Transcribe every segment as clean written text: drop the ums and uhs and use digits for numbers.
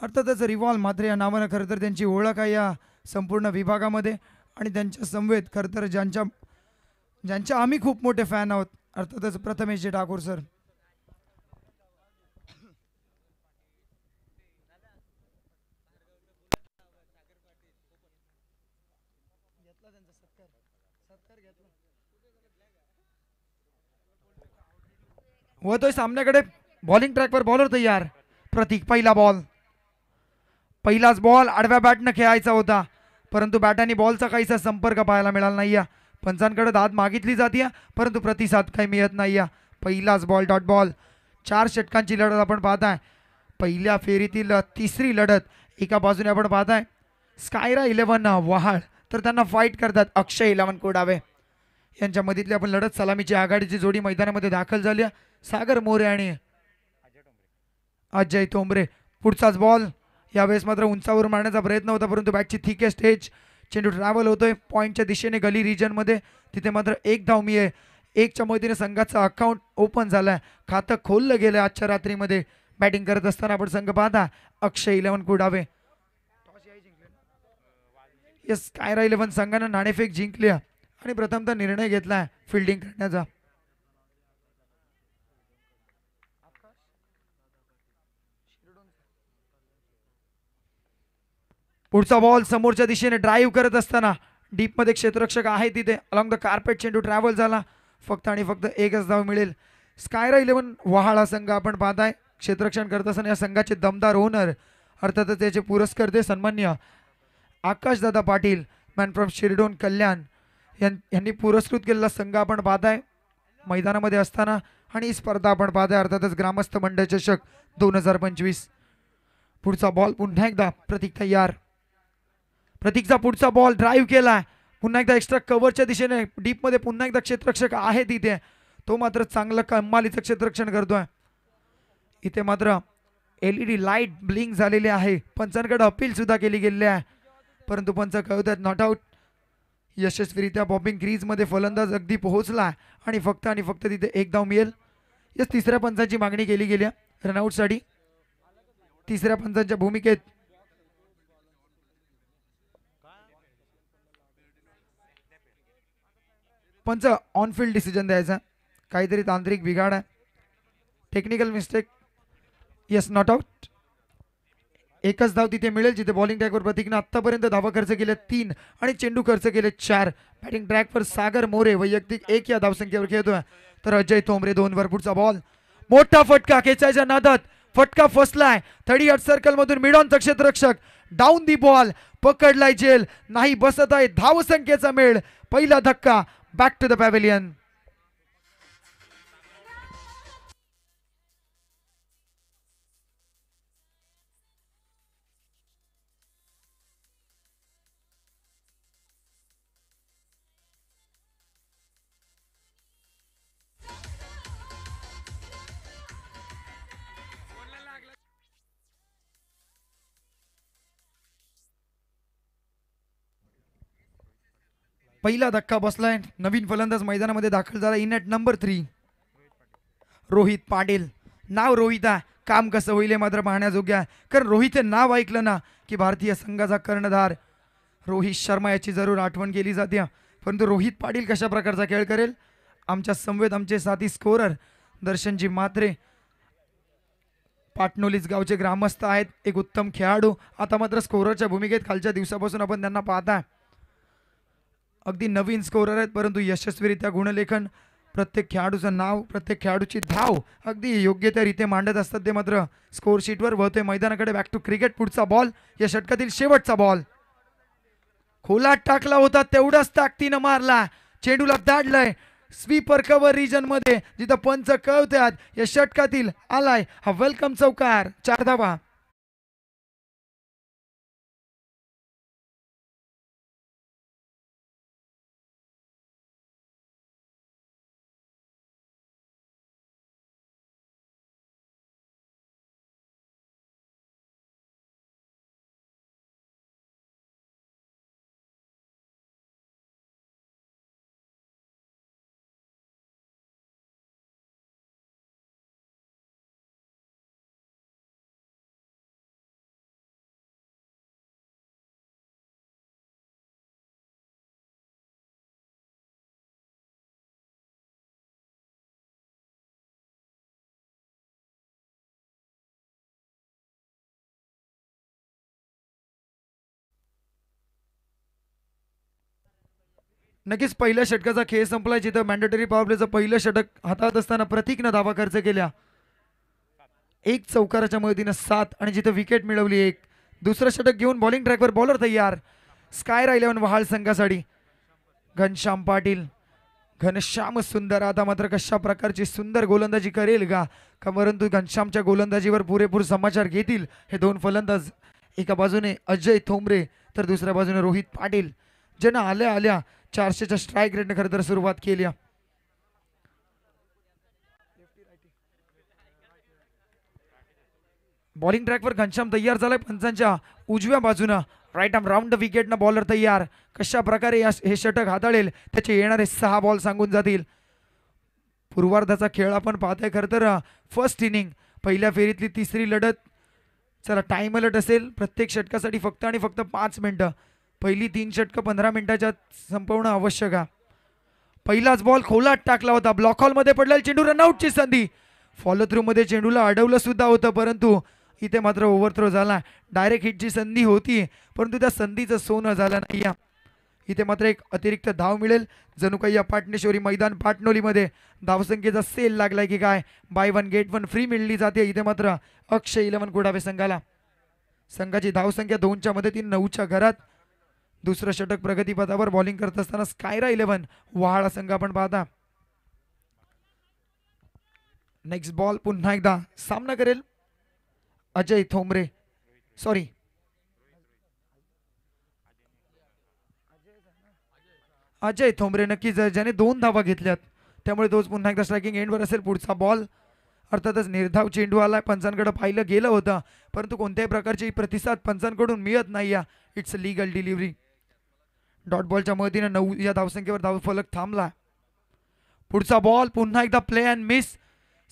अर्थातच रिव्हॉल्व मात्र या नावानं खरं तर त्यांची ओळख आहे या संपूर्ण विभागामध्ये आणि त्यांच्या समवेत खरं तर ज्यांच्या ज्यांच्या आम्ही खूप मोठे फॅन आहोत अर्थातच प्रथमेशजी ठाकूर सर. वळतोय सामन्याकडे. बॉलिंग ट्रॅकवर बॉलर तयार. प्रतीक पहिला बॉल. पहिलाच बॉल आडव्या बॅटनं खेळायचा होता परंतु बॅटाने बॉलचा काहीसा संपर्क पाहायला मिळाला नाही. पंचांकडे दाद मागितली जाते परंतु प्रतिसाद काही मिळत नाही. पहिलाच बॉल डॉट बॉल. 4 षटकांची लढत आपण पाहताय. पहिल्या फेरीतील तिसरी लढत. एका बाजूने आपण पाहताय स्कायरा 11 वहाळ तर त्यांना फाईट करतात अक्षय 11 कोडावे यांच्या मधीतली आपण लढत. सलामीची आघाडीची जोडी मैदानामध्ये दाखल झाली. सागर मोरे आणि अजय तोंबरे. पुढचाच बॉल. यावेळेस मात्र उंचावर मारण्याचा प्रयत्न होता परंतु बॅटची थिकेस्ट एज. चेंडू ट्रॅव्हल होतोय पॉईंटच्या दिशेने गली रिजनमध्ये. तिथे मात्र एक धाव मी आहे. एकच्या मदतीने संघाचं अकाउंट ओपन झालंय. खातं खोललं गेलं आजच्या रात्रीमध्ये. बॅटिंग करत असताना आपण संघ पाहता अक्षय 11 कुडावे. यस कायरा 11 संघानं नाणेफेक जिंकली आणि प्रथमतः निर्णय घेतलाय फिल्डिंग करण्याचा. पुढचा बॉल समोरच्या दिशेने ड्राईव्ह करत असताना डीप मध्ये क्षेत्ररक्षक आहे तिथे अलॉंग द कार्पेट चेंडू ट्रॅव्हल झाला. फक्त आणि फक्त एकच धाव मिळेल. स्कायरा 11 वहाळा संघ आपण पाहताय क्षेत्ररक्षण करत असताना या संघाचे दमदार ओनर अर्थातच त्याचे पुरस्कर्ते सन्मान्य आकाशदादा पाटील मॅन फ्रॉम शिरडोन कल्याण यांनी पुरस्कृत केलेला संघ आपण पाहताय मैदानामध्ये असताना. आणि ही स्पर्धा आपण पाहताय अर्थातच ग्रामस्थ मंडळ चषक 2025. पुढचा बॉल पुन्हा एकदा प्रतीक तयार. प्रतीकचा पुढचा बॉल ड्राईव्ह केला. पुन्हा एकदा एक्स्ट्रा कव्हरच्या दिशेने डीप मध्ये पुन्हा एकदा क्षेत्ररक्षक आहे तिथे. तो मात्र चांगलं कमालीचं क्षेत्ररक्षण करतोय. इथे मात्र एलईडी लाईट ब्लिंक झालेली आहे. पंचांकडे अपील सुद्धा केली गेलेली आहे परंतु पंच कळवतात नॉट आउट. यशस्वीरित्या बॉबिंग क्रीज मध्ये फलंदाज अगदी पोहोचला आणि फक्त तिथे एक धाव मिळेल. यस तिसऱ्या पंचांची मागणी केली गेली रनआउटसाठी. तिसऱ्या पंचांच्या भूमिकेत पंच ऑन फील्ड डिसिजन द्यायचा. काहीतरी तांत्रिक बिघाड आहे. Technical mistake. Yes not out. एकच धाव तिथे मिळेल जिथे बॉलिंग ट्रॅकवर प्रतीकनं आतापर्यंत धावा खर्च केल्या 3 आणि चेंडू खर्च केले 4. बॅटिंग ट्रॅकवर सागर मोरे वैयक्तिक 1 या धावसंख्येवर खेळतोय तर अजय तोंबरे 2 वर. पुढचा बॉल मोठा फटका खेचायच्या नादात फटका फसलाय. 38 सर्कल मधून मिडॉनचा क्षेत्ररक्षक डाऊन दी बॉल पकडलाय जेल. नाही बसत आहे धावसंख्येचा मेळ. पहिला धक्का बॅक टू द पॅव्हेलियन. पहिला धक्का बसलाय. नवीन फलंदाज मैदानामध्ये दाखल झाला in at number 3 Rohit Patil. नाव रोहित आहे. काम कसं होईल मात्र पाहण्याजोग्य आहे कारण रोहितचं नाव ऐकलं ना की भारतीय संघाचा कर्णधार रोहित शर्मा याची जरूर आठवण केली जाते. परंतु रोहित पाटील कशा प्रकारचा खेळ करेल. आमच्या समवेत आमचे साथी स्कोरर दर्शनजी मात्रे पाटणोलीच गावचे ग्रामस्थ आहेत. एक उत्तम खेळाडू. आता मात्र स्कोररच्या भूमिकेत खालच्या दिवसापासून आपण त्यांना पाहता. अगदी नवीन स्कोरर आहेत परंतु यशस्वीरित्या गुणलेखन प्रत्येक खेळाडूचं नाव प्रत्येक खेळाडूची धाव अगदी योग्य त्या रीते मांडत असतात. ते मात्र स्कोर शीटवर वळतोय मैदानाकडे. Back to cricket. पुढचा बॉल या षटकातील शेवटचा बॉल. खोलात टाकला होता तेवढाच ताकदीनं मारला. चेंडूला दाडलंय स्वीपर कव्हर रिजन मध्ये जिथं पंच कळवतात या षटकातील आलाय हा वेलकम चौकार. 4 धावा. नक्कीच पहिल्या षटकाचा खेळ संपला, जिथं मॅन्डेटरी पॉवर प्लेचं पहिलं षटक हातात असताना प्रतीकनं धावा खर्च केल्या एक चौकाराच्या मदतीनं 7 आणि जिथं विकेट मिळवली एक. दुसरं षटक घेऊन बॉलिंग ट्रॅकवर बॉलर तयार स्कायरा 11 वहाळ संघासाठी. घनश्याम पाटील, घनश्याम सुंदर आता मात्र कशा प्रकारची सुंदर गोलंदाजी करेल का परंतु घनश्यामच्या गोलंदाजीवर पुरेपूर समाचार घेतील हे दोन फलंदाज. एका बाजूने अजय थोंबरे तर दुसऱ्या बाजूने रोहित पाटील, ज्यांना आल्या आल्या 400च्या स्ट्राईक रेटने खरं तर सुरुवात केली. बॉलिंग ट्रॅकवर घनश्याम तयार झालाय पंचांच्या उजव्या बाजूनं. राईट आर्म राऊंड द विकेटनं बॉलर तयार. कशा प्रकारे हे षटक हाताळेल त्याचे येणारे 6 बॉल सांगून जातील. पूर्वार्धाचा खेळ आपण पाहताय. खरं तर फर्स्ट इनिंग पहिल्या फेरीतली तिसरी लढत. चला टाइम अलर्ट असेल प्रत्येक षटकासाठी फक्त आणि फक्त 5 मिनिटं. पहिली 3 षटकं 15 मिनिटाच्या संपवणं आवश्यक आहे. पहिलाच बॉल खोलात टाकला होता. ब्लॉक हॉलमध्ये पडलेला चेंडू रनआउटची संधी. फॉलो थ्रू मध्ये चेंडूला अडवलं सुद्धा होतं परंतु इथे मात्र ओव्हरथ्रो झाला. डायरेक्ट हिटची संधी होती परंतु त्या संधीचं सोनं झालं नाही. इथे मात्र एक अतिरिक्त धाव मिळेल. जणू काही या पाटणेश्वरी मैदान पाटणोलीमध्ये धावसंख्येचा सेल लागलाय की काय. बाय 1 गेट 1 फ्री मिळली जाते. इथे मात्र अक्षय 11 कुडावे संघाला. संघाची धावसंख्या 2च्या मदतीने 9च्या घरात. दुसरं षटक प्रगतीपथावर बॉलिंग करत असताना स्कायरा 11 वहाळा संघ आपण पाहता. नेक्स्ट बॉल पुन्हा एकदा सामना करेल अजय थोंबरे सॉरी अजय थोंबरे. नक्कीच ज्याने 2 धावा घेतल्यात त्यामुळे तोच पुन्हा एकदा स्ट्रायकिंग एंडवर असेल. पुढचा बॉल अर्थातच निर्धाव चेंडू आलाय. पंचांकडे पाहिलं गेलं होतं परंतु कोणत्याही प्रकारची प्रतिसाद पंचांकडून मिळत नाही. It's legal delivery. डॉट बॉलच्या मदतीने 9 या धावसंख्येवर धावफलक थांबला. पुढचा बॉल पुन्हा एकदा play and miss.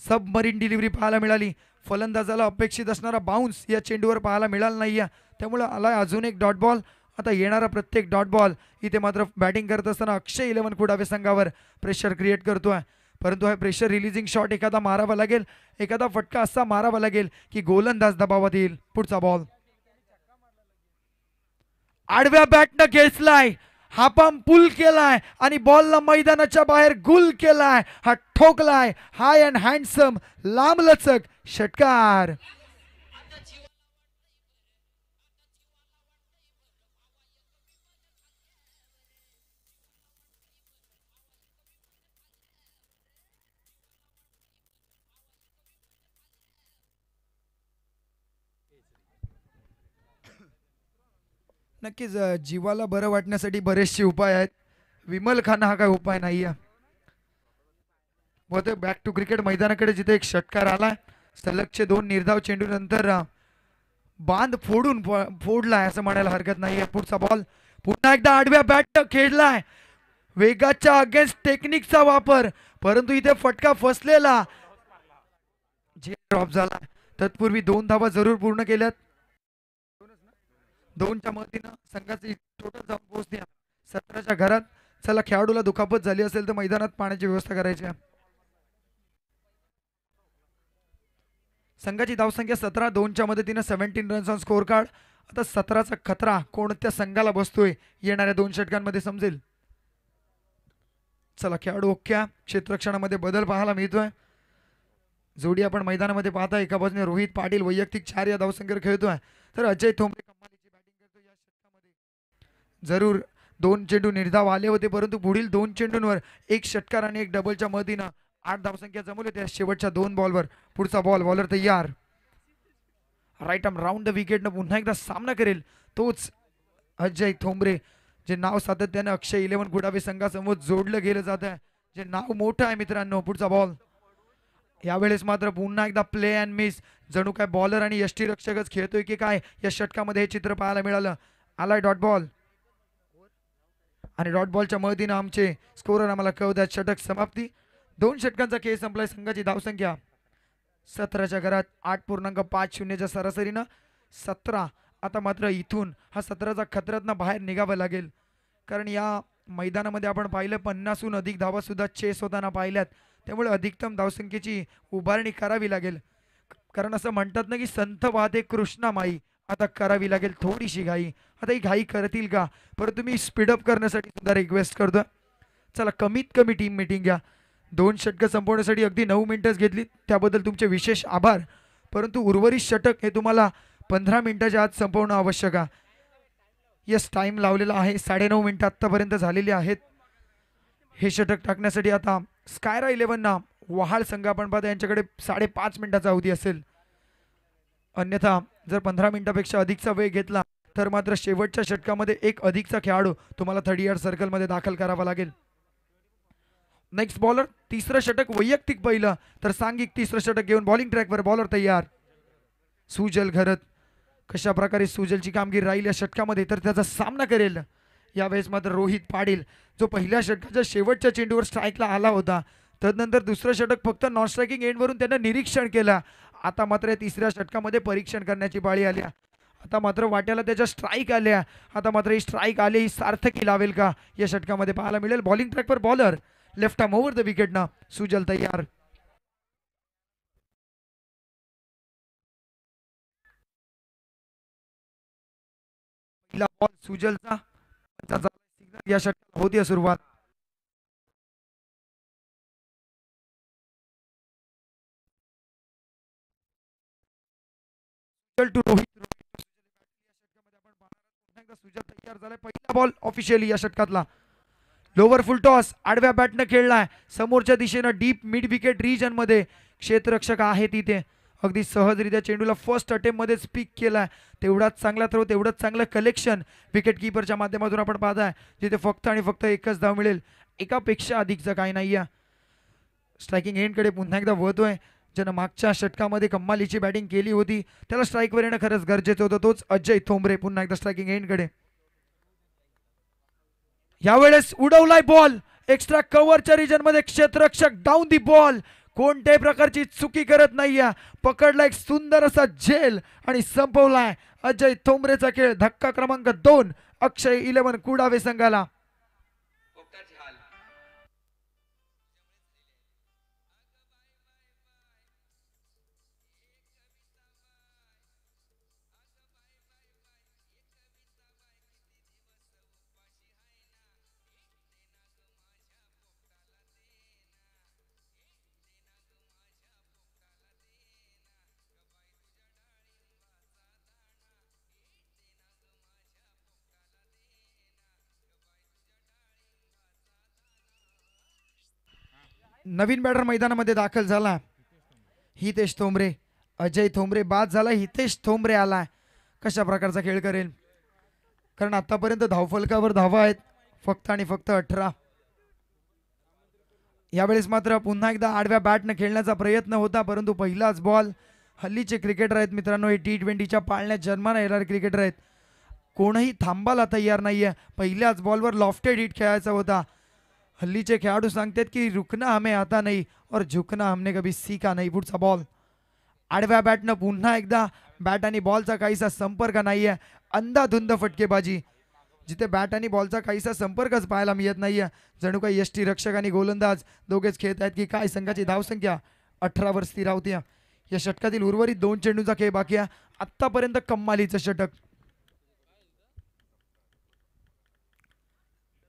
Submarine delivery पाहायला मिळाली. फलंदाजाला अपेक्षित असणारा बाउन्स या चेंडूवर पाहायला मिळाला नाही. त्यामुळे आलाय अजून एक डॉट बॉल. आता येणारा प्रत्येक डॉट बॉल इथे मात्र बॅटिंग करत असताना अक्षय 11 कुडावे संघावर प्रेशर क्रिएट करतोय. परंतु हा प्रेशर रिलीजिंग शॉट एखादा मारावा लागेल. एखादा फटका असा मारावा लागेल की गोलंदाज दबावात येईल. पुढचा बॉल आडव्या बॅटनं खेचलाय. हा पंप पुल केलाय आणि बॉलला मैदानाच्या बाहेर गुल केलाय. हा ठोकलाय. हाय अँड हँडसम लांब लचक षटकार. नक्कीच जीवाला बरं वाटण्यासाठी बरेचसे उपाय आहेत. विमल खाना हा काय उपाय नाही आहे. व बॅक टू क्रिकेट मैदानाकडे जिथे एक षटकार आलाय. सलगचे 2 निर्धाव चेंडू नंतर बांध फोडलाय असं म्हणायला हरकत नाही. पुढचा बॉल पुन्हा एकदा आडव्या बॅट खेळलाय. वेगाच्या अगेन्स्ट टेक्निकचा वापर परंतु इथे फटका फसलेला. जे ड्रॉप झाला. तत्पूर्वी 2 धावा जरूर पूर्ण केल्यात. 2च्या मदतीनं संघाची टोटल जाऊन पोहोचते 17च्या घरात. चला खेळाडूला दुखापत झाली असेल तर मैदानात पाण्याची व्यवस्था करायची. संघाची धावसंख्या 17. 2च्या मदतीनं 17 रन्स ऑन स्कोर कार्ड. आता 17चा खतरा कोणत्या संघाला बसतोय येणाऱ्या 2 षटकांमध्ये समजेल. चला खेळाडू ओक्या क्षेत्ररक्षणामध्ये बदल पाहायला मिळतोय. जोडी आपण मैदानामध्ये पाहता. एका बाजूने रोहित पाटील वैयक्तिक 4 या धावसंख्येवर खेळतोय तर अजय थोंबरे कमालीची बॅटिंग करतोय या षटकामध्ये. जरूर 2 चेंडू निर्धाव आले होते परंतु पुढील 2 चेंडूंवर एक षटकार आणि एक डबलच्या मदतीनं 8 धावसंख्या जमवली त्या शेवटच्या 2 बॉलवर. पुढचा बॉल बॉलर तयार. राईट आर्म राऊंड द विकेटनं पुन्हा एकदा सामना करेल तोच अजय थोंबरे, जे नाव सातत्याने अक्षय 11 कुडावे संघासमोर जोडलं गेलं जात आहे, जे नाव मोठं आहे मित्रांनो. पुढचा बॉल यावेळेस मात्र पुन्हा एकदा प्ले अँड मिस. जणू काय बॉलर आणि यष्टीरक्षकच खेळतोय की काय या षटकामध्ये हे चित्र पाहायला मिळालं. आलाय डॉट बॉल आणि डॉट बॉलच्या मदतीनं आमचे स्कोरर आम्हाला कळवतात षटक समाप्ती. 2 षटकांचा खेळ संपलाय. संघाची धावसंख्या 17च्या घरात 8.50च्या सरासरीनं 17. आता मात्र इथून हा 17चा खतऱ्यातनं बाहेर निघावं लागेल कारण या मैदानामध्ये आपण पाहिलं 50हून अधिक धावा सुद्धा चेस होताना पाहिल्यात. त्यामुळे अधिकतम धावसंख्येची उभारणी करावी लागेल कारण असं म्हणतात ना की संथ वाहते कृष्णामाई. आता करावी लागेल थोडीशी घाई. आता ही घाई करतील का परंतु मी स्पीडअप करण्यासाठी सुद्धा रिक्वेस्ट करतो. चला कमीत कमी टीम मीटिंग घ्या. 2 षटकं संपवण्यासाठी अगदी 9 मिनिटंच घेतली, त्याबद्दल तुमचे विशेष आभार. परंतु उर्वरित षटक हे तुम्हाला 15 मिनिटाच्या आत संपवणं आवश्यक आहे. यस, टाइम लावलेला आहे. 9.5 मिनिटं आत्तापर्यंत झालेली आहेत. हे षटक टाकण्यासाठी आता स्कायरा 11 ना वहाळ संघ आपण पाहता यांच्याकडे 5.5 मिनिटाचा अवधी असेल. अन्यथा जर 15 मिनिटापेक्षा अधिकचा वेळ घेतला तर मात्र शेवटच्या षटकामध्ये एक अधिकचा खेळाडू तुम्हाला 30 सर्कलमध्ये दाखल करावा लागेल. नेक्स्ट बॉलर, तिसरं षटक वैयक्तिक पहिलं तर सांघिक तिसरं षटक घेऊन बॉलिंग ट्रॅकवर बॉलर तयार. सुजल घरत, कशा प्रकारे सुजलची कामगिरी राहील या षटकामध्ये तर त्याचा सामना करेल. यावेळेस मात्र रोहित पाटील जो पहिल्या षटकाच्या शेवटच्या चेंडूवर स्ट्राईकला आला होता, तदनंतर दुसरं षटक फक्त नॉन स्ट्रायकिंग एंडवरून त्यानं निरीक्षण केलं. आता मात्र या तिसऱ्या षटकामध्ये परीक्षण करण्याची पाळी आली. आता मात्र वाट्याला त्याच्या स्ट्राईक आल्या. आता मात्र ही स्ट्राईक आली, ही सार्थकी लावेल का या षटकामध्ये पाहायला मिळेल. बॉलिंग ट्रॅकवर bowler, left arm over the wicket ना सुजल तयार. पहिला बॉल सुजलचा, या षटकाला होती सुरुवात. टू रोहित, सुजल तयार झालाय. पहिला बॉल ऑफिशियली या षटकातला. लोवर फुल टॉस आडव्या बॅटनं खेळलाय. समोरच्या दिशेनं डीप मिड विकेट रिजन मध्ये क्षेत्ररक्षक आहे तिथे. अगदी सहजरित्या चेंडूला फर्स्ट अटेम्प्ट मध्ये स्पीक केलाय. तेवढाच चांगला थ्रो, तेवढंच चांगलं कलेक्शन विकेट किपरच्या माध्यमातून आपण पाहताय, जिथे फक्त आणि फक्त एकच धाव मिळेल. एकापेक्षा अधिकचं काही नाहीये. स्ट्रायकिंग एंडकडे पुन्हा एकदा वळतोय. ज्यानं मागच्या षटकामध्ये कम्मालीची बॅटिंग केली होती त्याला स्ट्राईकवर येणं खरंच गरजेचं होतं. तोच अजय थोंबरे पुन्हा एकदा स्ट्रायकिंग एंडकडे. यावेळेस उडवलाय बॉल एक्स्ट्रा कव्हरच्या रिजन मध्ये. क्षेत्ररक्षक डाऊन दी बॉल, कोणत्याही प्रकारची चुकी करत नाहीये. पकडला एक सुंदर असा झेल आणि संपवलाय अजय थोंबरेचा खेळ. धक्का क्रमांक 2 अक्षय 11 कुडावे संघाला. नवीन बॅटर मैदानामध्ये दाखल झाला हितेश थोंबरे. अजय थोंबरे बाद झाला, हितेश थोंबरे आलाय. कशा प्रकारचा खेळ करेल, कारण आतापर्यंत धावफलकावर धावा आहेत फक्त आणि फक्त 18. यावेळेस मात्र पुन्हा एकदा आडव्या बॅटनं खेळण्याचा प्रयत्न होता, परंतु पहिलाच बॉल. हल्लीचे क्रिकेटर आहेत मित्रांनो, हे T20च्या पाळण्यात जन्माला येणारे क्रिकेटर आहेत. कोणही थांबायला तयार नाहीये. पहिल्याच बॉलवर लॉफ्टेड हिट खेळायचा होता. हल्लीचे खेळाडू सांगतात की रुकना हमें आता नहीं और झुकना हमने कभी सीखा नहीं. पुढचा बॉल आडव्या बॅटनं पुन्हा एकदा. बॅट आणि बॉलचा काहीसा संपर्क नाहीये. अंधाधुंद फटकेबाजी, जिथे बॅट आणि बॉलचा काहीसा संपर्कच पाहायला मिळत नाहीये. जणू काही यष्टी रक्षक आणि गोलंदाज दोघेच खेळत आहेत की काय. संघाची धावसंख्या 18 वर स्थिर होती. या षटकातील उर्वरित 2 चेंडूचा खेळ बाकी आहे. आतापर्यंत कम्मालीचं षटक.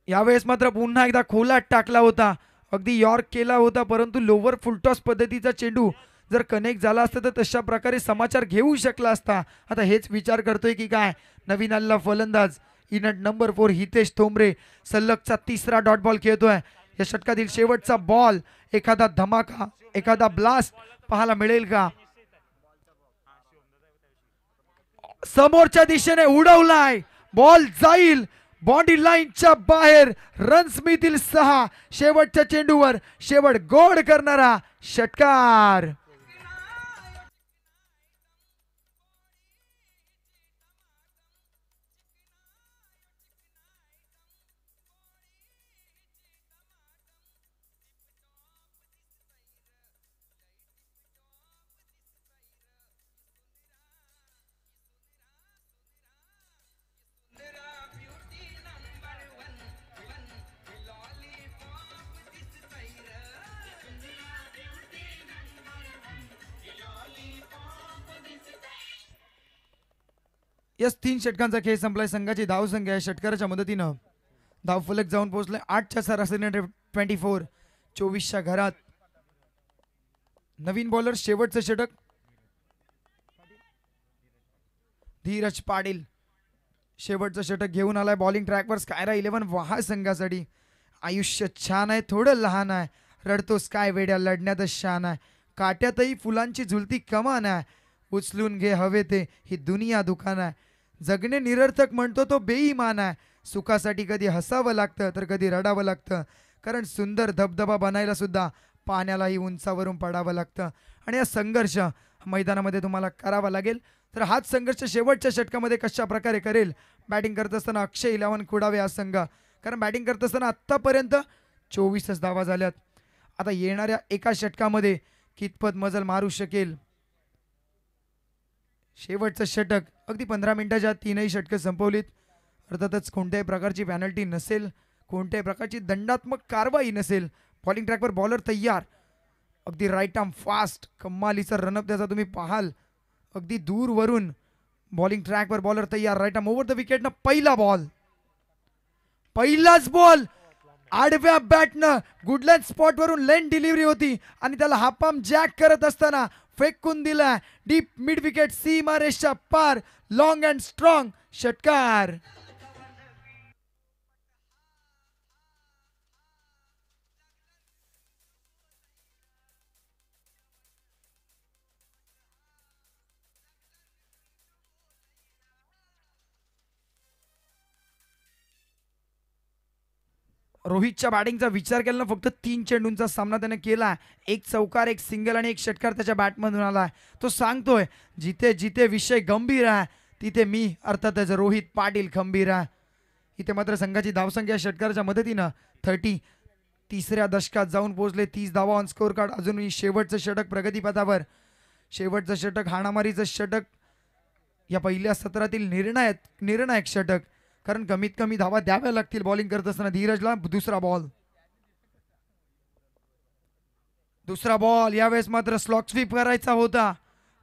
यावेळेस मात्र पुन्हा एकदा खोलात टाकला होता, अगदी यॉर्क केला होता, परंतु लोवर फुलटॉस पद्धतीचा चेंडू जर कनेक्ट झाला असता तर तशा प्रकारे समाचार घेऊ शकला असता. आता हेच विचार करतोय की काय. नवीन आलेला फलंदाज इनट नंबर 4 हितेश थोंबरे सलगचा 3रा डॉट बॉल खेळतोय. या षटकातील शेवटचा बॉल, एखादा धमाका, एखादा ब्लास्ट पाहायला मिळेल का. समोरच्या दिशेने उडवलाय बॉल, जाईल बॉडी लाईनच्या बाहेर. रन्स मिळतील 6. शेवटच्या चेंडूवर शेवट गोड करणारा षटकार. यस, 3 षटकांचा खेळ संपलाय. संघाची धावसंख्या षटकाराच्या मदतीनं धावफलक जाऊन पोहोचले 8च्या सरासरीने 24, 24च्या घरात. नवीन बॉलर शेवटचं षटक धीरज पाटील शेवटचं षटक घेऊन आलाय बॉलिंग ट्रॅकवर. स्कायरा 11 वहा संघासाठी. आयुष्य छान आहे, थोडं लहान आहे, रडतो स्काय वेड्या लढण्यातच शान आहे. काट्यातही फुलांची झुलती कमान आहे, उचलून घे हवे ते ही दुनिया दुकान आहे. जगणे निरर्थक म्हणतो तो बेईमान आहे. सुखासाठी कधी हसावं लागतं तर कधी रडावं लागतं, कारण सुंदर धबधबा बनायला सुद्धा पाण्यालाही उंचावरून पडावं लागतं. आणि हा संघर्ष मैदानामध्ये तुम्हाला करावा लागेल. तर हाच संघर्ष शेवटच्या षटकामध्ये कशा प्रकारे करेल बॅटिंग करत असताना अक्षय 11 कुडावे हा संघ. कारण बॅटिंग करत असताना आत्तापर्यंत 24च धावा झाल्यात. आता येणाऱ्या एका षटकामध्ये कितपत मजल मारू शकेल. शेवटचं षटक अगदी 15 मिनिटाच्या 3ही षटकं संपवलीत. अर्थातच कोणत्याही प्रकारची पॅनल्टी नसेल, कोणत्याही प्रकारची दंडात्मक कारवाई नसेल. बॉलिंग ट्रॅकवर बॉलर तयार, अगदी राईट आर्म फास्ट, कमालीचा रनअप त्याचा तुम्ही पाहाल. अगदी दूरवरून बॉलिंग ट्रॅकवर बॉलर तयार, राईट आर्म ओव्हर द विकेटनं पहिला बॉल, पहिलाच बॉल आडव्या बॅटनं गुडलँड स्पॉट वरून लेन डिलिव्हरी होती आणि त्याला हाफाम जॅक करत असताना फेकून दिला डीप मिड विकेट सीमारेषच्या पार. लॉंग अँड स्ट्रॉंग षटकार. रोहितच्या बॅटिंगचा विचार केला ना, फक्त 3 चेंडूंचा सामना त्याने केला. एक चौकार, एक सिंगल आणि एक षटकार त्याच्या बॅटमधून आलाय. तो सांगतोय जिथे जिथे विषय गंभीर आहे तिथे मी अर्थातच रोहित पाटील खंबीर आहे. इथे मात्र संघाची धावसंख्या षटकाराच्या मदतीनं 30 तिसऱ्या दशकात जाऊन पोहोचले. 30 धावा ऑन स्कोर कार्ड. अजूनही शेवटचं षटक प्रगतीपथावर. शेवटचं षटक हाणामारीचं षटक, या पहिल्या सत्रातील निर्णायक षटक, कारण कमीत कमी धावा द्याव्या लागतील बॉलिंग करत असताना धीरजला. दुसरा बॉल यावेळेस मात्र स्लॉक स्वीप करायचा होता,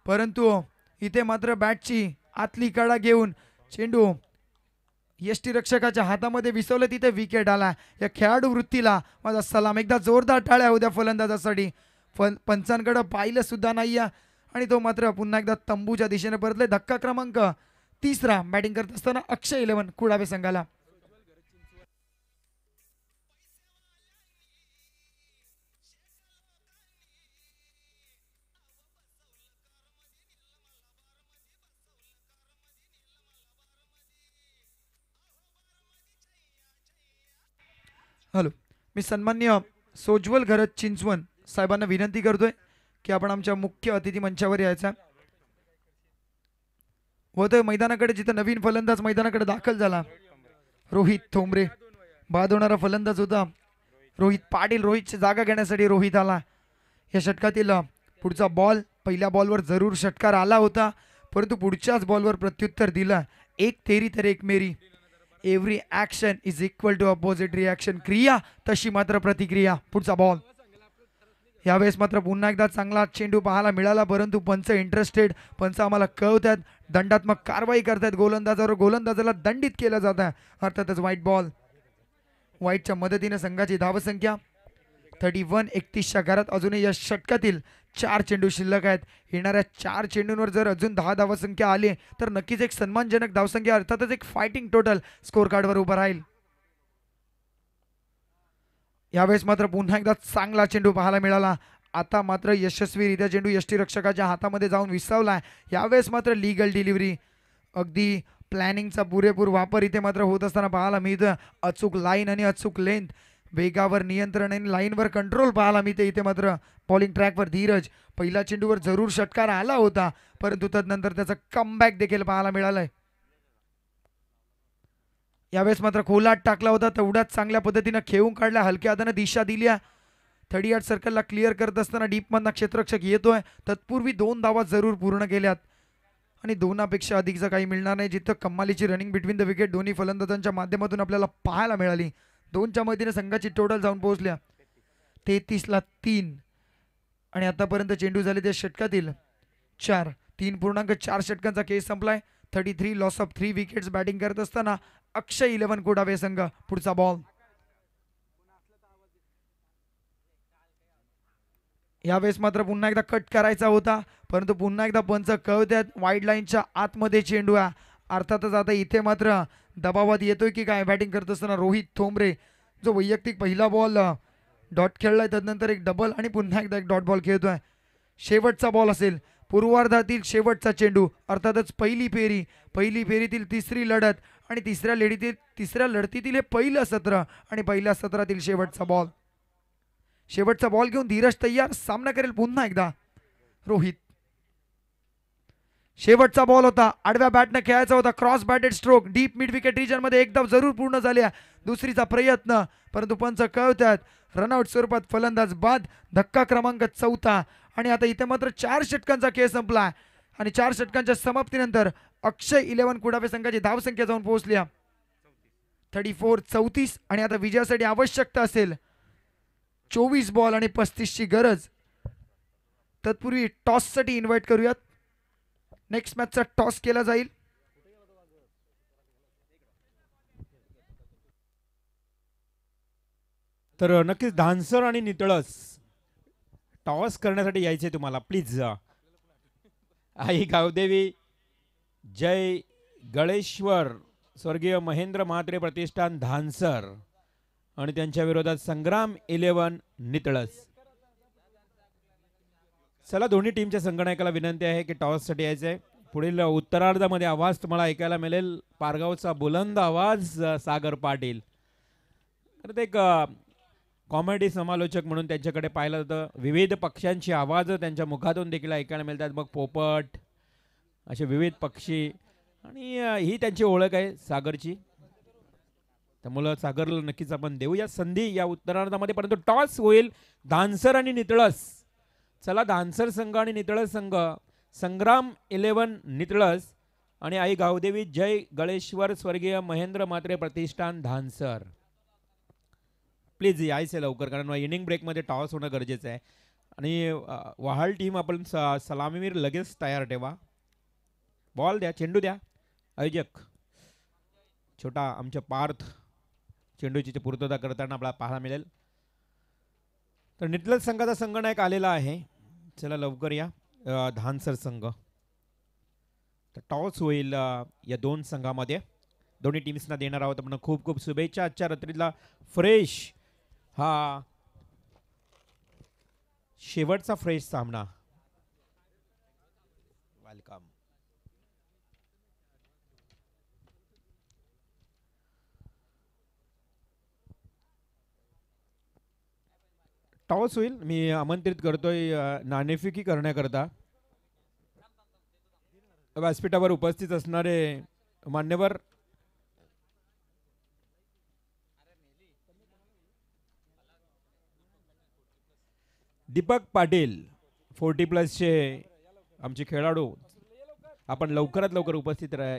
परंतु इथे मात्र बॅटची आतली कडा घेऊन चेंडू यष्टीरक्षकाच्या हातामध्ये विसवलं, तिथे विकेट आला. या खेळाडू वृत्तीला माझा सलाम. एकदा जोरदार टाळ्या होत्या फलंदाजासाठी. पंचांकडे पाहिलं सुद्धा नाही आणि तो मात्र पुन्हा एकदा तंबूच्या दिशेने परतले. धक्का क्रमांक 3 बॅटिंग करत असताना अक्षय 11 कुडावे संघाला. हॅलो, मी सन्मान्य सोज्वल घरत चिंचवण साहेबांना विनंती करतोय की आपण आमच्या मुख्य अतिथी मंचावर यायचा. होतोय मैदानाकडे, जिथं नवीन फलंदाज मैदानाकडे दाखल झाला रोहित थोंबरे. बाद होणारा फलंदाज होता रोहित पाटील. रोहितची जागा घेण्यासाठी रोहित आला. या षटकातील पुढचा बॉल, पहिल्या बॉलवर जरूर षटकार आला होता, परंतु पुढच्याच बॉलवर प्रत्युत्तर दिलं. एक तेरी तर एक मेरी. Every action is equal to opposite reaction. क्रिया तशी मात्र प्रतिक्रिया. पुढचा बॉल. यावेळेस मात्र पुन्हा एकदा चांगला चेंडू पाहायला मिळाला, परंतु पंच इंटरेस्टेड. पंच आम्हाला कळवतात, दंडात्मक कारवाई करतात गोलंदाजावर. गोलंदाजाला दंडित केलं जात आहे. अर्थातच व्हाईट बॉल. व्हाईटच्या मदतीने संघाची धावसंख्या 31. 31च्या घरात. अजूनही या षटकातील 4 चेंडू शिल्लक आहेत. येणाऱ्या 4 चेंडूंवर जर अजून 10 धावसंख्या आली तर नक्कीच एक सन्मानजनक धावसंख्या, अर्थातच एक फायटिंग टोटल स्कोर कार्डवर उभं राहील. यावेळेस मात्र पुन्हा एकदा चांगला चेंडू पाहायला मिळाला. आता मात्र यशस्वीरित्या चेंडू यष्टीरक्षकाच्या हातामध्ये जाऊन विसावला. यावेळेस मात्र लीगल डिलिव्हरी, अगदी प्लॅनिंगचा पुरेपूर वापर इथे मात्र होत असताना पाहायला मिळतं. अचूक लाईन आणि अचूक लेंथ, वेगावर नियंत्रण आणि लाईनवर कंट्रोल पाहायला मिळते. इथे मात्र बॉलिंग ट्रॅकवर धीरज. पहिल्या चेंडूवर जरूर षटकार आला होता, परंतु तदनंतर त्याचा कमबॅक देखील पाहायला मिळालाय. यावेळेस मात्र खोलात टाकला होता, तेवढ्याच चांगल्या पद्धतीनं खेळून काढल्या. हलक्या हाताने दिशा दिल्या. 38 सर्कलला क्लिअर करत असताना डीपमधला क्षेत्ररक्षक येतोय. तत्पूर्वी 2 धावा जरूर पूर्ण केल्यात आणि 2पेक्षा अधिकचं काही मिळणार नाही. जिथं कमालीची रनिंग बिटवीन द विकेट दोन्ही फलंदाजांच्या माध्यमातून आपल्याला पाहायला मिळाली. 2च्या मदतीने संघाची टोटल जाऊन पोहोचल्या 33ला 3 आणि आतापर्यंत चेंडू झाले त्या षटकातील 4. 3.4 षटकांचा केस संपलाय. 33 लॉस ऑफ 3 विकेट्स बॅटिंग करत असताना अक्षय 11 कुडावे संघ. पुढचा बॉल यावेळेस मात्र पुन्हा एकदा कट करायचा होता, परंतु पुन्हा एकदा पंच कळवतात वाईड लाईनच्या आतमध्ये चेंडू आहे. अर्थातच आता इथे मात्र दबावात येतोय की काय बॅटिंग करत असताना रोहित थोंबरे, जो वैयक्तिक पहिला बॉल डॉट खेळलाय, त्यानंतर एक डबल आणि पुन्हा एकदा एक डॉट बॉल खेळतोय. शेवटचा बॉल असेल, पूर्वार्धातील शेवटचा चेंडू, अर्थातच पहिली फेरीतील तिसरी लढत आणि तिसऱ्या लढतीतील हे पहिलं सत्र आणि पहिल्या सत्रातील शेवटचा बॉल. शेवटचा बॉल घेऊन धीरज तयार, सामना करेल पुन्हा एकदा रोहित. शेवटचा बॉल होता, आडव्या बॅटने खेळायचा होता, cross batted stroke deep mid wicket region मध्ये एकदम जरूर पूर्ण झाल्या. दुसरीचा प्रयत्न, परंतु पंच कळवतात रनआउट स्वरूपात फलंदाज बाद. धक्का क्रमांक 4 आणि आता इथे मात्र 4 षटकांचा खेळ संपला आणि 4 षटकांच्या समाप्तीनंतर अक्षय 11 कुडावे संघाची धावसंख्या जाऊन पोहोचली 34 आणि आता विजयासाठी आवश्यकता असेल 24 बॉल आणि 35 ची गरज. तत्पूर्वी टॉस साठी इन्व्हाइट करूयात. नेक्स्ट मॅचचा टॉस केला जाईल. तर नक्कीच धानसर आणि नितळस टॉस करण्यासाठी यायचे तुम्हाला, प्लीज. आई गावदेवी जय गळेश्वर स्वर्गीय महेंद्र म्हात्रे प्रतिष्ठान धानसर आणि त्यांच्या विरोधात संग्राम 11 नितळस. चला, दोन्ही टीमच्या संगणकाला विनंती आहे की टॉससाठी यायचं आहे. पुढील उत्तरार्धामध्ये आवाज तुम्हाला ऐकायला मिळेल, पारगावचा बुलंद आवाज सागर पाटील. तर एक कॉमेडी समालोचक म्हणून त्यांच्याकडे पाहिलं जातं. विविध पक्ष्यांची आवाज त्यांच्या मुखातून देखील ऐकायला मिळतात. मग पोपट, असे विविध पक्षी, आणि ही त्यांची ओळख आहे सागरची. त्यामुळं सागरला नक्कीच आपण देऊया संधी या उत्तरार्धामध्ये. परंतु टॉस होईल धानसर आणि नितळस. चला, धानसर संघ आणि नितळस संघ, संग्राम 11 नितळस आणि आई गावदेवी जय गळेश्वर स्वर्गीय महेंद्र म्हात्रे प्रतिष्ठान धानसर. प्लीज यायचं लवकर, कारण इनिंग ब्रेकमध्ये टॉस होणं गरजेचं आहे. आणि वहाल टीम आपण सलामीवीर लगेच तयार ठेवा. बॉल द्या, चेंडू द्या. आयोजक छोटा आमच्या पार्थ चेंडूची पूर्तता करताना आपल्याला पाहायला मिळेल. तर नितळस संघाचा संगणक आलेला आहे. चला लवकर या. धानसर संघ, तर टॉस होईल या दोन संघामध्ये. दोन्ही टीम्सना देणार आहोत आपण खूप खूप शुभेच्छा. आजच्या रात्रीला फ्रेश हा शेवटचा फ्रेश सामना. वेलकम. टॉस होईल. मी आमंत्रित करतोय नाणेफेकी करण्याकरता व्यासपीठावर उपस्थित असणारे मान्यवर दीपक पाटील 40+ आमचे खेळाडू, आपण लवकरात लवकर उपस्थित राहा.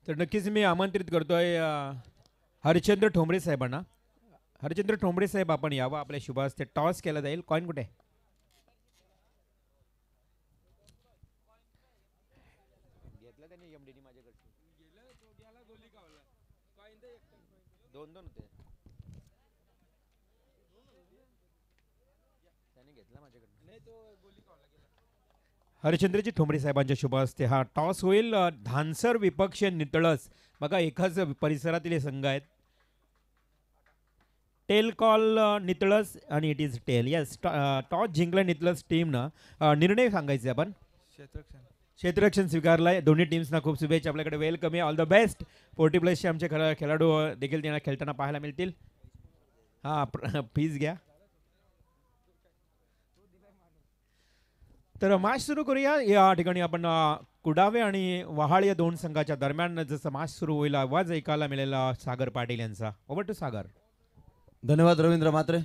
तर नक्कीच मी आमंत्रित करतोय हरिचंद्र ठोंबरे साहेबांना. हरिचंद्र ठोंबरे साहेब, आपण यावं. आपल्या शुभ हस्ते टॉस केला जाईल. कॉइन कुठे? घेतला त्यांनी एमडीनी माझ्याकडे. दोन होते, त्याने घेतला माझ्याकडे. नाही, तो गोली कावला गेला. हरिचंद्रजी ठोंबरे साहेबांच्या शुभ हस्ते हा टॉस होईल. धानसर विपक्ष नितळस. बघा, एकाच परिसरातील हे संघ आहेत. टेल कॉल नितळस आणि it is tail. Yes, toss जिंकला नितळस टीमनं. निर्णय सांगायचे आपण. क्षेत्ररक्षण स्वीकारलाय. दोन्ही टीम्सना खूप शुभेच्छा. आपल्याकडे वेलकम आहे. All the best. 40+ आमचे खेळाडू देखील त्यांना खेळताना पाहायला मिळतील. हां, फीज घ्या. तर मॅच सुरू करूया. या ठिकाणी आपण कुडावे आणि वहाळ या दोन संघाच्या दरम्यान जसं मॅच सुरू होईल आवाज ऐकायला मिळेल सागर पाटील यांचा. ओव्हर टू सागर. धन्यवाद रवींद्र म्हात्रे.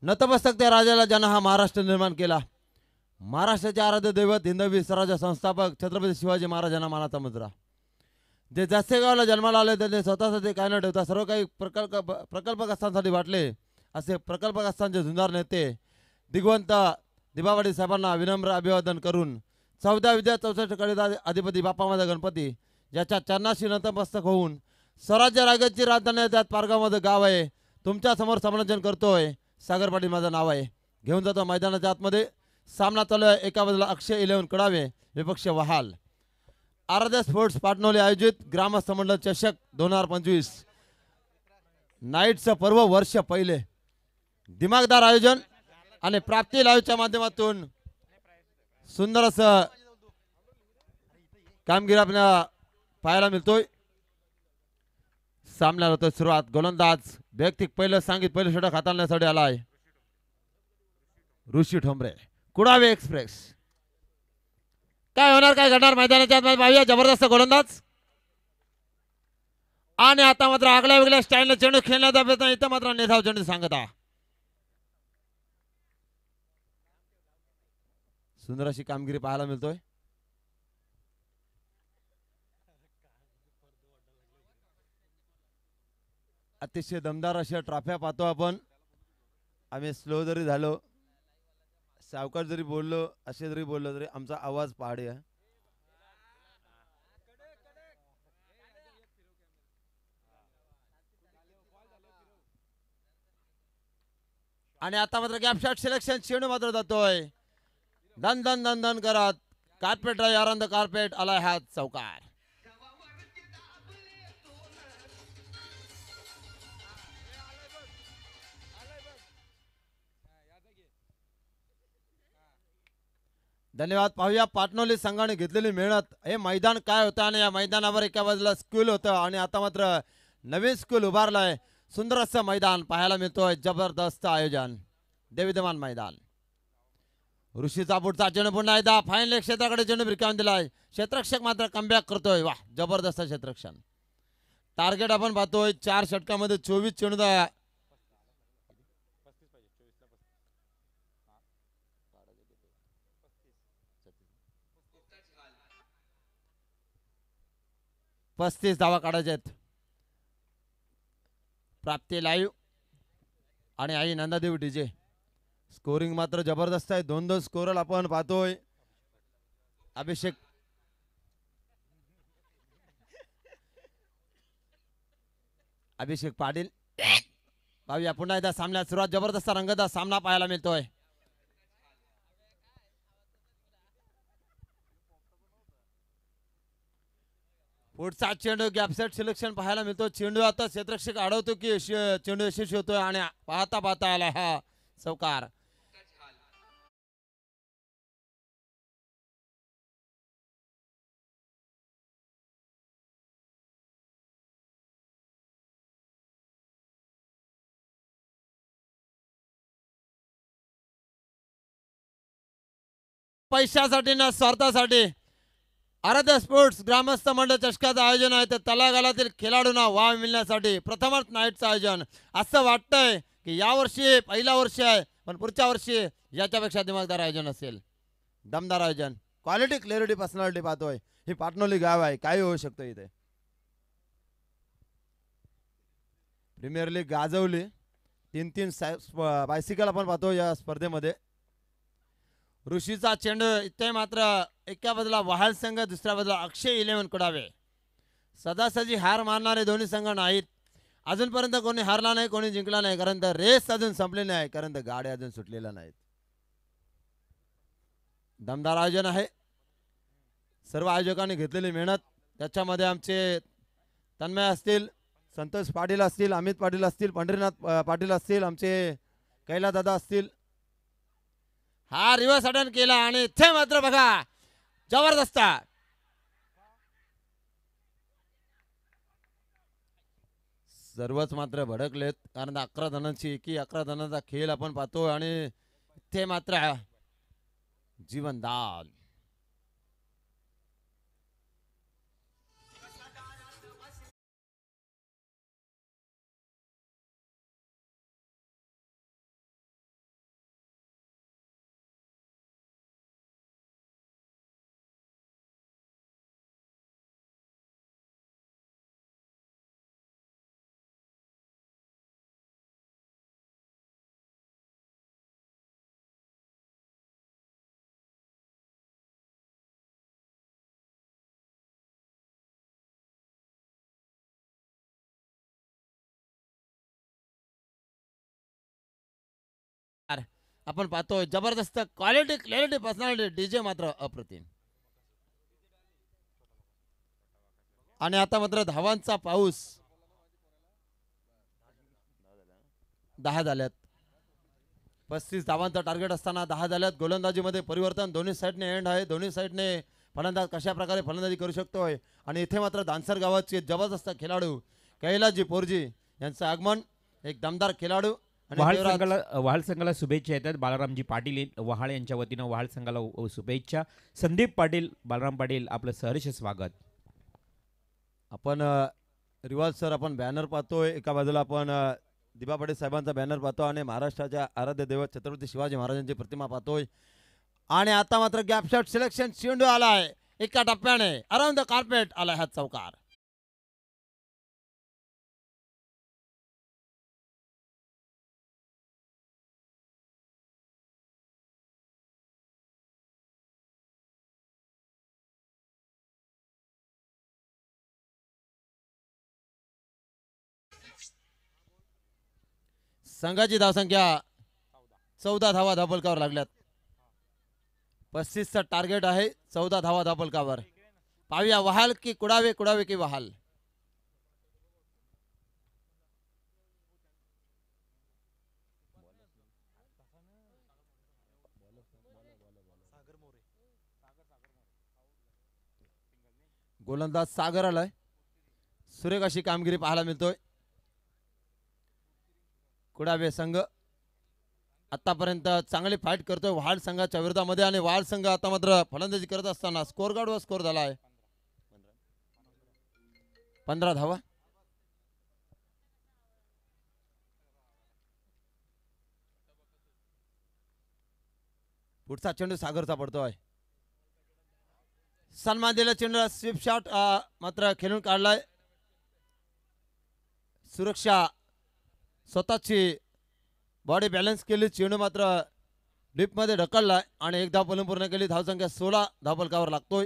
नतमस्तक त्या राजाला ज्यानं हा महाराष्ट्र निर्माण केला. महाराष्ट्राचे आराध्य दैवत हिंदवी स्वराज्य संस्थापक छत्रपती शिवाजी महाराजांना मानाचा मुजरा. जे जास्ते गावाला जन्माला आले त्यांनी स्वतःसाठी काय न ठेवता सर्व काही प्रकल्पग्रस्तांसाठी वाटले. असे प्रकल्पग्रस्तांचे झुंजार नेते दिग्वंत दिबावाडी साहेबांना विनम्र अभिवादन करून 14 विद्या 64 कळीचा अधिपती बाप्पा माझा गणपती ज्याच्या चरणाशी नतमस्तक होऊन स्वराज्य रायगडची राजधानी त्यात पारगावमध्ये गाव आहे तुमच्या समोर समर्पण करतोय. सागर पाटील माझं नाव आहे. घेऊन जातो मैदानाच्या आतमध्ये. सामना चालू आहे. एका बाजूला अक्षय 11 कडावे विपक्ष वहाल. आराध्य स्पोर्ट्स पाटणोली आयोजित ग्रामस्थ मंडळ चषक 2025 नाईटचं पर्व वर्ष पहिले. दिमागदार आयोजन आणि प्राप्ती लाईव्हच्या माध्यमातून सुंदर असं कामगिरी आपल्याला पाहायला मिळतोय. सामन्याला होतं सुरुवात. गोलंदाज वैयक्तिक पहिलं षटक हाताळण्यासाठी आलाय ऋषी ठोंबरे. कुडावे एक्सप्रेस. काय होणार काय घडणार मैदानाच्या आत पाहूया. जबरदस्त गोलंदाज आणि आता मात्र आगळ्या वेगळ्या स्टाईलने चेंडू खेळण्याचा प्रयत्न. इथं मात्र नेधाव चेंडू सांगता. सुंदर अशी कामगिरी पाहायला मिळतोय. अतिशय दमदार अशा ट्रॉफ्या पाहतो आपण. आम्ही स्लो जरी झालो सावकाश जरी बोललो असे जरी बोललो तरी आमचा आवाज पहाडी आहे. आणि आता मात्र गॅप शॉट सिलेक्शन चेंडू मात्र जातोय दन दन दन दन करत. कार्पेट राय आनंद कार्पेट आलाय हात चौकार. धन्यवाद. पाहूया पाटणोली संघाने घेतलेली मेहनत. हे मैदान काय होतं आणि या मैदानावर एका बाजूला स्कूल होतं आणि आता मात्र नवीन स्कूल उभारलंय. सुंदर असं मैदान पाहायला मिळतोय. जबरदस्त आयोजन. देविद्यमान मैदान. ऋषीचा पुढचा चेंडू पुन्हा एकदा फायनल क्षेत्राकडे चेंडू भिरकावून दिलाय. क्षेत्ररक्षक मात्र कमबॅक करतोय. वाह जबरदस्त क्षेत्ररक्षण. टार्गेट आपण पाहतोय 4 षटकामध्ये 24 चेंडू. पस्तीस धावा काढायचे आहेत. प्राप्ती लाईव्ह आणि आई नंदादेवी डीजे. स्कोरिंग मात्र जबरदस्त आहे. 2-2 स्कोरर आपण पाहतोय. अभिषेक पाटील. पाहूया पुन्हा एकदा सामन्यात सुरुवात. जबरदस्त रंगतदार सामना पाहायला मिळतोय. पुढचा चेंडू गॅपसेट सिलेक्शन पाहायला मिळतो. चेंडू आता क्षेत्ररक्षक अडवतो की चेंडू यशस्वी होतोय आणि पाहता पाहता आला हा चौकार. पैशासाठी ना स्वार्थासाठी आराध्य स्पोर्ट्स ग्रामस्थ मंडळ चषकाचं आयोजन आहे. तर तलागालातील खेळाडूंना वाव मिळण्यासाठी प्रथमच नाईटचं आयोजन. असं वाटतंय की यावर्षी पहिला वर्ष आहे पण पुढच्या वर्षी याच्यापेक्षा दिमागदार आयोजन असेल. दमदार आयोजन. क्वालिटी क्लॅरिटी पर्सनॅलिटी पाहतोय. ही पाटणोली गाव आहे. काही होऊ शकतं इथे. प्रीमियर लीग गाजवली. 3-3 बायसिकल आपण पाहतो या स्पर्धेमध्ये. ऋषीचा चेंडू इथे मात्र एका बाजूला वहाल संघ दुसऱ्या बाजूला अक्षय 11 कुडावे. सदासजी हार मारणारे दोन्ही संघ नाहीत. अजूनपर्यंत कोणी हारला नाही कोणी जिंकला नाही. कारण तर रेस अजून संपली नाही. कारण तर गाड्या अजून सुटलेल्या नाहीत. दमदार आयोजन आहे. सर्व आयोजकांनी घेतलेली मेहनत. त्याच्यामध्ये आमचे तन्मय असतील, संतोष पाटील असतील, अमित पाटील असतील, पंढरीनाथ पाटील असतील, आमचे कैला दादा असतील. हा रिव्हर्स अटेंड केला आणि इथे मात्र बघा जबरदस्त. सर्वच मात्र भडकलेत कारण 11 जणांची एकी 11 जणांचा खेळ आपण पाहतो आणि इथे मात्र जीवनदान. आपण पाहतोय जबरदस्त क्वालिटी क्लॅरिटी पर्सनॅलिटी डीजे मात्र अप्रतिम. आणि आता मात्र धावांचा पाऊस 10 झाल्यात. 35 धावांचा टार्गेट असताना 10 झाल्यात. गोलंदाजीमध्ये परिवर्तन दोन्ही साईडने एंड आहे. दोन्ही साईडने फलंदाज कशा प्रकारे फलंदाजी करू शकतोय आणि इथे मात्र दानसर गावाचे जबरदस्त खेळाडू कैलासजी पोरजी यांचं आगमन. एक दमदार खेळाडू आणि वहाल संघाला शुभेच्छा येतात. बाळारामजी पाटील वहाळ यांच्या वतीनं वहाल संघाला शुभेच्छा. संदीप पाटील, बाळाराम पाटील आपलं सहर्ष स्वागत. आपण रिवाज सर आपण बॅनर पाहतोय. एका बाजूला आपण दिबा पाटील साहेबांचा बॅनर पाहतो आणि महाराष्ट्राच्या आराध्य दैवत छत्रपती शिवाजी महाराजांची प्रतिमा पाहतोय. आणि आता मात्र गॅप शॉट सिलेक्शन चेंडू आलाय एका टप्प्याने अराउंड द कार्पेट आलाय हा चौकार. संघाची धावसंख्या 14 धावा धावफलकावर लागल्यात. 35चं टार्गेट आहे. 14 धावा धावफलकावर. पाहूया वहाल की कुडावे, कुडावे की वहाल. गोलंदाज सागर आलाय. सुरेख अशी कामगिरी पाहायला मिळतोय. कुडावे संघ आतापर्यंत चांगली फाईट करतोय वहाल संघाच्या विरोधामध्ये आणि वहाल संघ आता मात्र फलंदाजी करत असताना स्कोर गार्डवर स्कोर झाला आहे 15 धावा. पुढचा चेंडू सागरचा पडतोय. सन्मान दिला चेंडूला स्वीप शॉट मात्र खेळून काढलाय. सुरक्षा स्वतःची बॉडी बॅलन्स केली. चेंडू मात्र डीपमध्ये ढकललाय आणि एक धाव फलंदाजी पूर्ण केली. धावसंख्या 16 धावफलकावर लागतोय.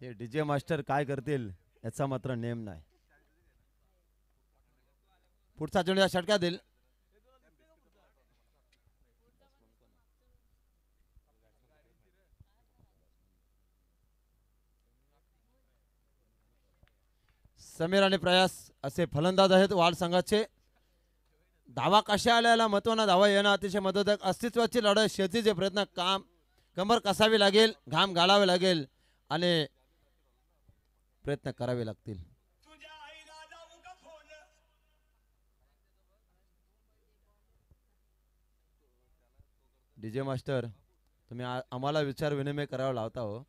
हे डीजे मास्टर काय करतील याचा मात्र नेम नाही. पुढचा चेंडू या षटकात देईल. समीर आणि प्रयास असे फलंदाज आहेत वाल संघाचे. धावा कशा आल्याला महत्वाना धावा येणं अतिशय महत्वाचं. अस्तित्वाची लढाई शेतीचे प्रयत्न कंबर कसावी लागेल, घाम घालावे लागेल आणि प्रयत्न करावे लागतील. डीजे मास्टर तुम्ही आम्हाला विचार विनिमय करावा लावता हो.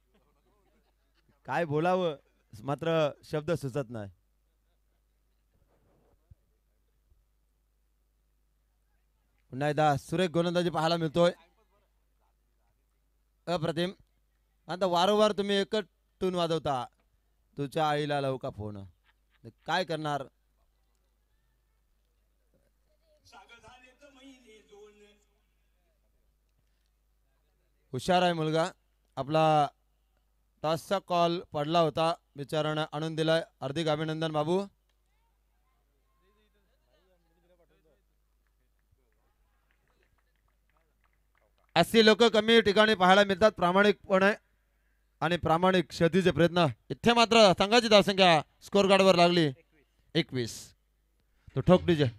काय बोलावं मात्र शब्द सुचत नाही. पुन्हा एकदा सुरेख गोलंदाजी पाहायला मिळतोय. अप्रतिम. आता वारंवार तुम्ही एकच टून वाजवता. तुझ्या आईला लावू का फोन. काय करणार. हुशार आहे मुलगा. आपला टॉसचा कॉल पडला होता बिचारानं आणून दिलाय. हार्दिक अभिनंदन बाबू. अशी लोक कमी ठिकाणी पाहायला मिळतात. प्रामाणिकपणे आणि प्रामाणिक शेतीचे प्रयत्न. इथे मात्र संघाची धावसंख्या स्कोर गार्डवर लागली 21. तो ठोक डीजे.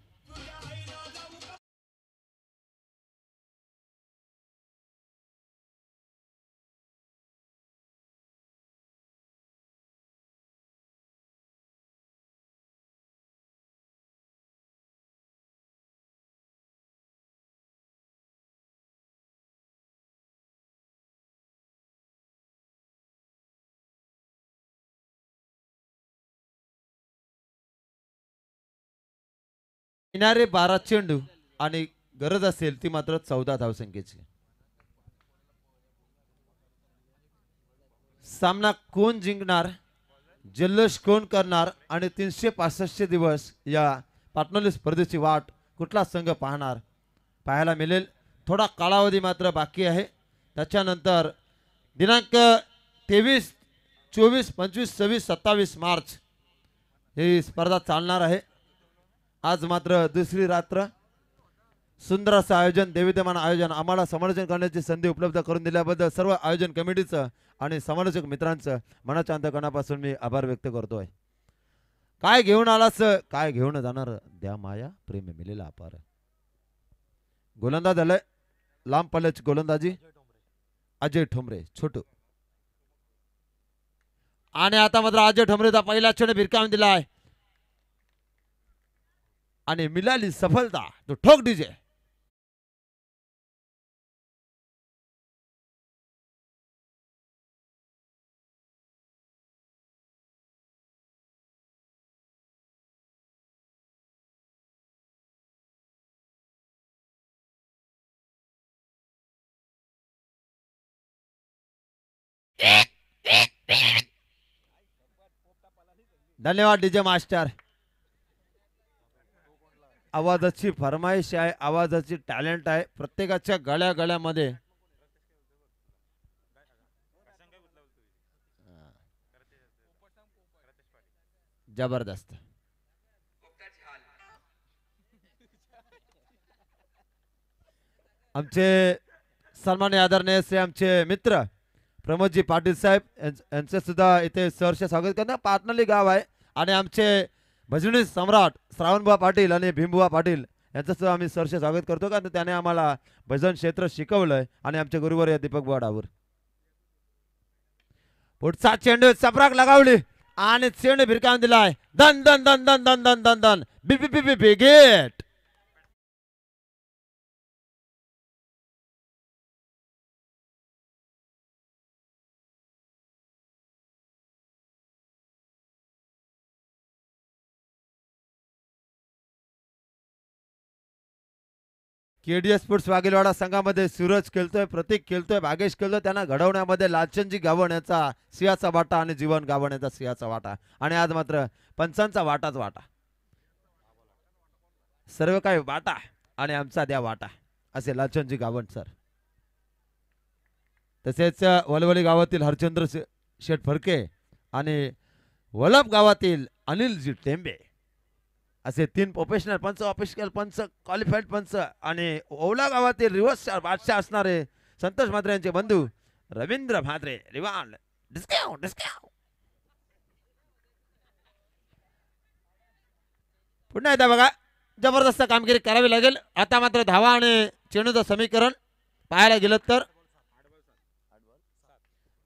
किनारे 12 चेंडू आणि गरज असेल ती मात्र 14 धावसंख्येची. सामना कोण जिंकणार, जल्लोष कोण करणार आणि 365 दिवस या पाटणोली स्पर्धेची वाट कुठला संघ पाहणार पाहायला मिळेल. थोडा कालावधी मात्र बाकी आहे. त्याच्यानंतर दिनांक 23 24, 25, 26, 27 मार्च ही स्पर्धा चालणार आहे. आज मात्र दुसरी रात्र सुंदर असं आयोजन, देविद्यमान आयोजन आम्हाला समर्थन करण्याची संधी उपलब्ध करून दिल्याबद्दल सर्व आयोजन कमिटीचं आणि समालोचक मित्रांचं मनाच्या अंतःकरणापासून मी आभार व्यक्त करतोय. काय घेऊन आलास, काय घेऊन जाणार, द्या माया प्रेम मिलेला अपार. गोलंदाज आलाय लांब पल्ल्याची गोलंदाजी अजय ठोंबरे छोटू. आणि आता मात्र अजय ठोंबरेचा पहिला चेंडू भिरकावून दिलाय आणि मिळाली सफलता. तो ठोक डीजे. धन्यवाद डीजे मास्टर. आवाजाची फरमाईश आहे, आवाजाची टॅलेंट आहे प्रत्येकाच्या गळ्या गळ्यामध्ये. जबरदस्त. आमचे सन्मान्य आदरणीय श्री आमचे मित्र प्रमोदजी पाटील साहेब यांचे सुद्धा इथे सहर्ष स्वागत करणं. पाटणली गाव आहे आणि आमचे भजनी सम्राट श्रावणबुवा पाटील आणि भीमबुवा पाटील यांचं सुद्धा आम्ही सहर्ष स्वागत करतो, कारण त्याने आम्हाला भजन क्षेत्र शिकवलंय. आणि आमचे गुरुवर्य दीपक बुवा डावर. पुढचा चेंडू चपराक लगावली आणि चेंडू भिरकावून दिलाय. दन दन दन दन दन दन दन दन बी बी बी बी बी गेट. केडीएस स्पोर्ट्स वाघेलवाडा संघामध्ये सूरज खेळतोय, प्रतीक खेळतोय, भागेश खेळतोय. त्यांना घडवण्यामध्ये लालचंदजी गावण्याचा सिंहाचा वाटा आणि जीवन गावण्याचा सिंहाचा वाटा. आणि आज मात्र पंचांचा वाटाच वाटा. सर्व काही वाटा आणि आमचा द्या वाटा असे लालचंदजी गावण सर. तसेच वलवली गावातील हरचंद्र शेठ फडके आणि वलप गावातील अनिलजी टेंबे असे 3 प्रोफेशनल पंच, ऑफिशियल पंच, क्वालिफाईड पंच आणि ओवला गावातील रिवर्स बादशाह असणारे संतोष म्हात्रे यांचे बंधू रवींद्र म्हात्रे रिवाल. Discount discount. पुन्हा एकदा बघा, जबरदस्त कामगिरी करावी लागेल. आता मात्र धावा आणि चेंडूचं समीकरण पाहायला गेलं तर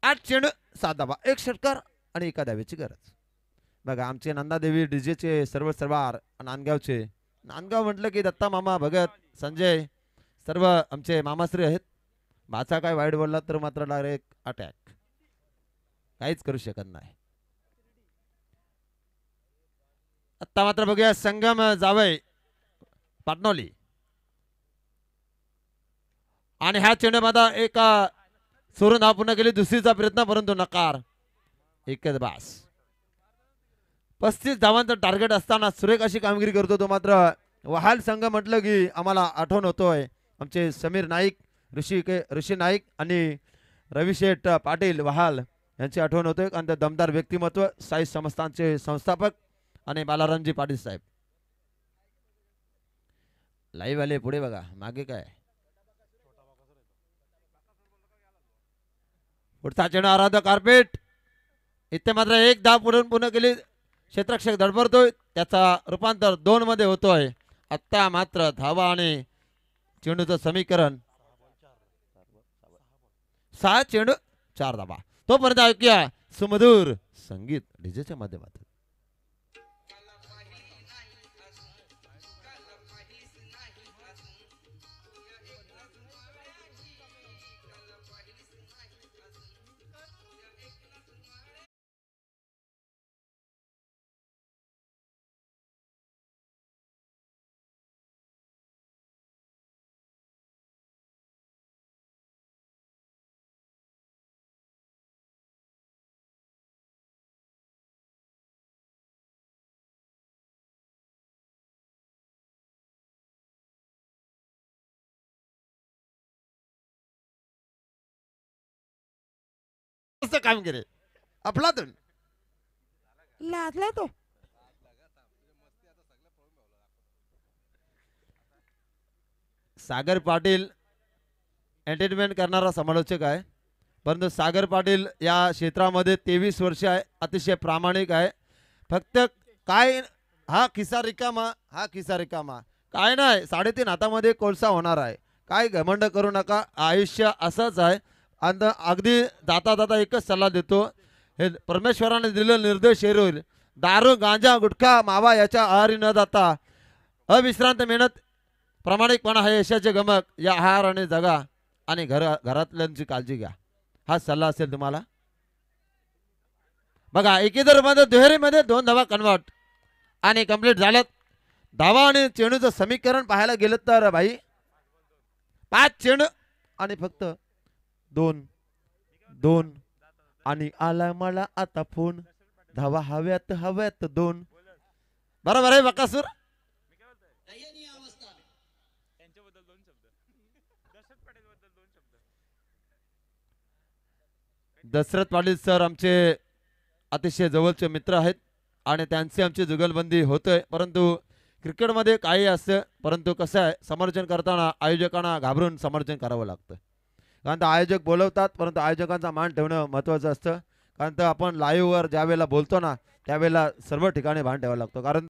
8 चेंडू 7 धावा, 1 षटकार आणि 1 धावेची गरज. बघा आमचे नंदादेवी डीजेचे सर्व सरदार नांदगावचे. नांदगाव म्हटलं की दत्ता मामा, भगत, संजय सर्व आमचे मामाश्री आहेत. भाचा काय वाईट बोलला तर मात्र डायरेक्ट अटॅक, काहीच करू शकत नाही. आता मात्र बघूया संगम जावय पाटणोली. आणि ह्या चेंडू मध्ये एका सोडून धाव पूर्ण केली. दुसरीचा प्रयत्न परंतु नकार. एकच बास. 35 धावांचं टार्गेट असताना सुरेख अशी कामगिरी करतो तो मात्र वहाल संघ. म्हटलं की आम्हाला आठवण होतोय आमचे समीर नाईक, ऋषी नाईक आणि रविशेठ पाटील वहाल यांची आठवण होतोय. आणि दमदार व्यक्तिमत्व साई संस्थानचे संस्थापक आणि बालारामजी पाटील साहेब. लाईव्ह आले पुढे बघा, मागे काय पुढचा चेंडू आराध्य कार्पेट. इथे मात्र 1 धाव पूर्ण केली. क्षेत्ररक्षक धडपडतोय, त्याचा रूपांतर 2 मध्ये होतोय. आता मात्र धावा आणि चेंडूचं समीकरण 6 चेंडू 4 धावा. तोपर्यंत ऐकूया सुमधुर संगीत डीजेच्या माध्यमातून. कामगिरी अफलातून. लाजला तो. सागर पाटील एंटरटेनमेंट करणारा समालोचक आहे, परंतु सागर पाटील या क्षेत्रामध्ये 23 वर्ष आहे, अतिशय प्रामाणिक आहे. फक्त काय हा खिसा रिकामा, हा खिसा रिकामा काय नाही, 3.5 हातामध्ये कोळसा होणार आहे. काय घमंड करू नका, आयुष्य असंच आहे. आणि अगदी जाता जाता एकच सल्ला देतो, हे परमेश्वराने दिलेला निर्देश हे होईल. दारू गांजा गुटखा मावा याच्या आहारी न जाता अविश्रांत मेहनत प्रामाणिकपणा हे यशाचे गमक या आहाराने जगा आणि घरातल्यांची काळजी घ्या. हा सल्ला असेल तुम्हाला. बघा एकेदर मध्ये दुहेरीमध्ये 2 धावा कन्वर्ट आणि कंप्लीट झालं. धावा आणि चेंडूचं समीकरण पाहायला गेलं तर भाई 5 चेंडू आणि फक्त 2 आणि आला मला आता फोन. धावा हव्यात हव्यात 2. बरोबर आहे बकासूर. दशरथ पाटील सर आमचे अतिशय जवळचे मित्र आहेत आणि त्यांची आमची जुगलबंदी होते. परंतु क्रिकेटमध्ये काही असतं, परंतु कसं आहे समर्थन करताना आयोजकांना घाबरून समर्थन करावं लागतं. कारण तर आयोजक बोलवतात, परंतु आयोजकांचा मान ठेवणं महत्त्वाचं असतं. कारण तर आपण लाईव्हवर ज्या वेळेला बोलतो ना त्यावेळेला सर्व ठिकाणी भान ठेवावं लागतं. कारण